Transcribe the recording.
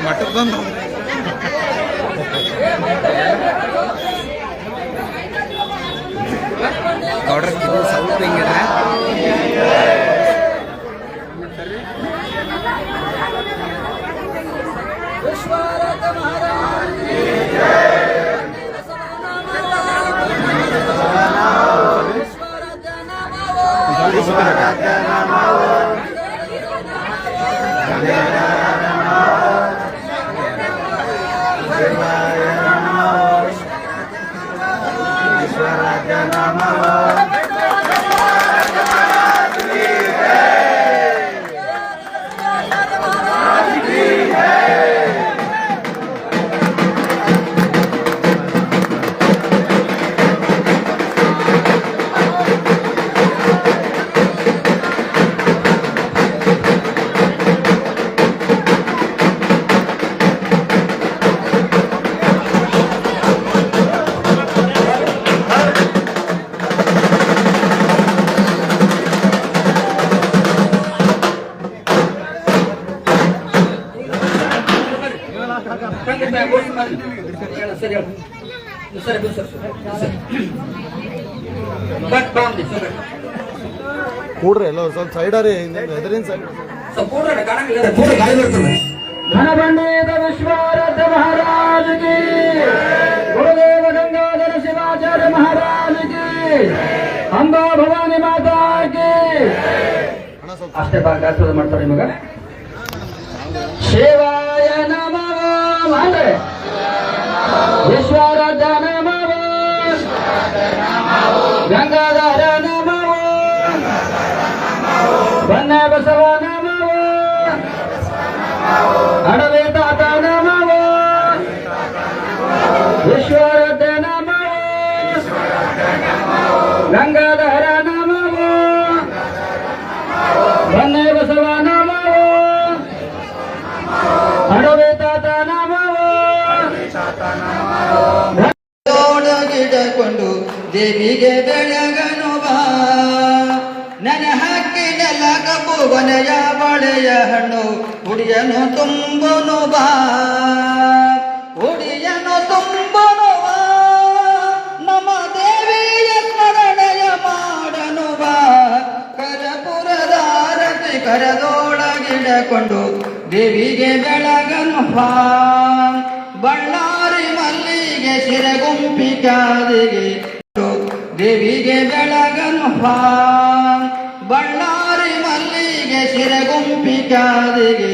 ಮಠಕ್ಕೆ ಬಂದು ಗೌಡ್ರ ಸ್ವಲ್ಪ ಹಿಂಗಿದೆ. ಕೂಡ್ರಿ ಎಲ್ಲ ಸ್ವಲ್ಪ ಸೈಡರಿ ಎದರಿನ ಸೈಡ್ ಧನಪಂಡಿತ ವಿಶ್ವರಥ महाराज की गुरुदेव गंगाधर शिवाचार्य महाराज की अंबा भवानी माता की ಅಷ್ಟೇ ಗಾತ್ರದ ಮಾಡ್ತಾರೆ ನಿಮಗ ಶಿವಾಯ ನಮಃ ಅಂದ್ರೆ ವಿಶ್ವರಥ ನಮಃ ಗಂಗಾಧರ ನಮಃ ಬನ್ನ ಬಸವ ನಮಃ ಅಡವೆ ತಾತ ನಮಃ ವಿಶ್ವರಥ ನಮಃ ಗಂಗಾಧರ ನಮಃ ಬನ್ನ ಬಸವ ನಮಃ ಅಡವೆ ತಾತ ನಮಃ ಗಿಡಕೊಂಡು ದೇವಿಗೆ ಬೆಳಗನು ಬಾ ನನ್ನ ಹಕ್ಕಿನೆಲ್ಲ ಕಪ್ಪು ಕೊನೆಯ ಬಳೆಯ ಹಣ್ಣು ಉಡಿಯನು ತುಂಬನು ಬಾ ಉಡಿಯನು ತುಂಬನು ಬಾ ನಮ್ಮ ದೇವಿಯ ಸ್ಮರಣೆಯ ಮಾಡನು ಬಾ ಕರಪುರದ ಆರತಿ ಕರದೊಳಗಿಡಕೊಂಡು ದೇವಿಗೆ ಬೆಳಗನು ಬಾ ಬಳ್ಳಾರಿ ಮಲ್ಲಿಗೆ ಶಿರಗುಂಪಿಕಾದಿಗೆ ದೇವಿಗೆ ಬೆಳಗನು ಬಾ ಬಳ್ಳಾರಿ ಮಲ್ಲಿಗೆ ಶಿರಗುಂಪಿಕಾದಿಗೆ